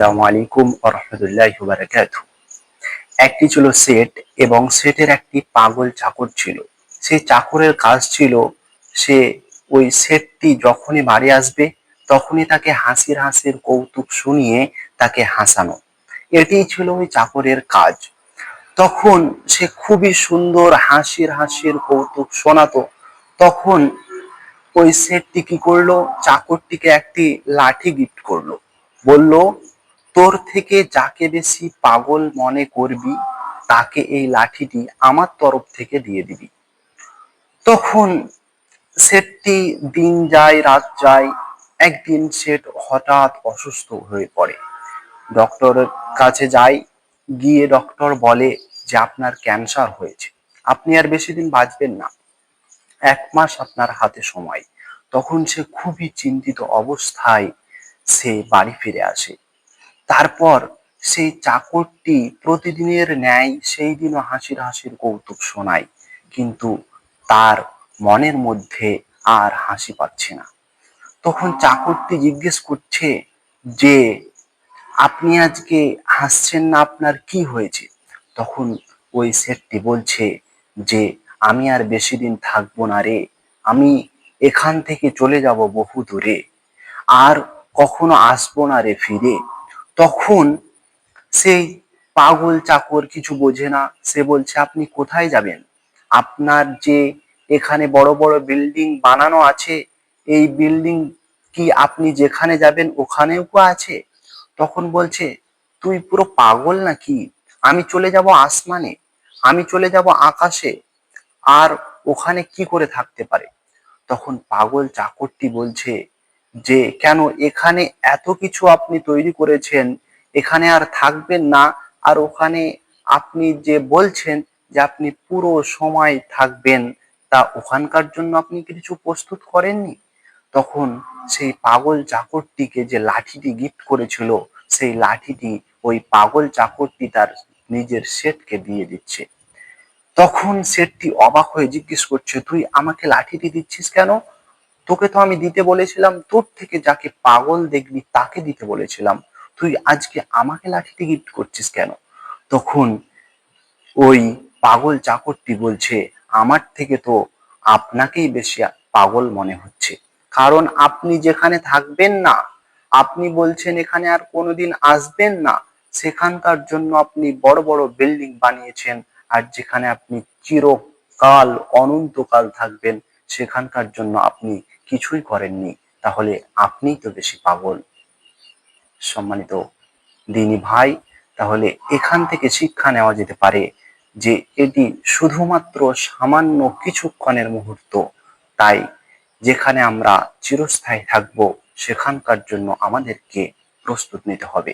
আসসালামু আলাইকুম ওয়া রাহমাতুল্লাহি ওয়া বারাকাতুহু। একটি ছিল সেট এবং সেটের একটি পাগল চাকর ছিল। সেই চাকরের কাজ ছিল সে ওই সেটটি যখনই বাড়ি আসবে তখনই তাকে হাসির হাসির কৌতুক শুনিয়ে তাকে হাসানো। এটিই ছিল ওই চাকরের কাজ। তখন সে খুবই সুন্দর হাসির হাসির কৌতুক শোনাতো। তখন ওই সেটটি কি করলো, চাকরটিকে একটি লাঠি গিফট করলো। বলল, তোর থেকে যাকে বেশি পাগল মনে করবি তাকে এই লাঠিটি আমার তরফ থেকে দিয়ে দিবি। তখন সেটটি দিন যায় রাত যায়, একদিন সেট হঠাৎ অসুস্থ হয়ে পড়ে। ডক্টরের কাছে যায়, গিয়ে ডক্টর বলে যে আপনার ক্যান্সার হয়েছে, আপনি আর বেশি দিন বাঁচবেন না, 1 মাস আপনার হাতে সময়। তখন সে খুবই চিন্তিত অবস্থায় সে বাড়ি ফিরে আসে। তারপর সেই চাকরটি প্রতিদিনের ন্যায় সেই দিনও হাসির হাসির কৌতুক শোনায়, কিন্তু তার মনের মধ্যে আর হাসি পাচ্ছে না। তখন চাকরটি জিজ্ঞেস করছে যে আপনি আজকে হাসছেন না, আপনার কি হয়েছে? তখন ওই শেঠটি বলছে যে আমি আর বেশি দিন থাকবো না রে, আমি এখান থেকে চলে যাব বহু দূরে, আর কখনো আসবো না রে ফিরে। তখন সেই পাগল চাকর কিছু বোঝে না, সে বলছে আপনি কোথায় যাবেন? আপনার যে এখানে বড় বড় বিল্ডিং বানানো আছে, এই বিল্ডিং কি আপনি যেখানে যাবেন ওখানেও কি আছে? তখন বলছে তুই পুরো পাগল নাকি, আমি চলে যাব আসমানে, আমি চলে যাব আকাশে, আর ওখানে কি করে থাকতে পারে? তখন পাগল চাকরটি বলছে যে কেন, এখানে এত কিছু আপনি তৈরি করেছেন, এখানে আর থাকবেন না, আর ওখানে আপনি যে বলছেন যে আপনি পুরো সময় থাকবেন, তা ওখানকার জন্য আপনি কিছু প্রস্তুত করেননি? তখন সেই পাগল চাকরটিকে যে লাঠিটি গিফট করেছিল, সেই লাঠিটি ওই পাগল চাকরটি তার নিজের শেঠকে দিয়ে দিচ্ছে। তখন শেঠটি অবাক হয়ে জিজ্ঞেস করছে তুই আমাকে লাঠিটি দিচ্ছিস কেন? তোকে তো আমি দিতে বলেছিলাম, তোর থেকে যাকে পাগল দেখবি তাকে দিতে বলেছিলাম, তুই আজকে আমাকে লাঠিটি গিফট করছিস কেন? তখন ওই পাগল চাকরটি বলছে আমার থেকে তো আপনাকেই বেশি পাগল মনে হচ্ছে, কারণ আপনি যেখানে থাকবেন না, আপনি বলছেন এখানে আর কোনোদিন আসবেন না, সেখানকার জন্য আপনি বড় বড় বিল্ডিং বানিয়েছেন, আর যেখানে আপনি চিরকাল অনন্তকাল থাকবেন সেখানকার জন্য আপনি কিছুই করেননি, তাহলে আপনিই তো বেশি পাগল। সম্মানিত দিনী ভাই, তাহলে এখান থেকে শিক্ষা নেওয়া যেতে পারে যে এটি শুধুমাত্র সামান্য কিছুক্ষণের মুহূর্ত, তাই যেখানে আমরা চিরস্থায়ী থাকব সেখানকার জন্য আমাদেরকে প্রস্তুত নিতে হবে।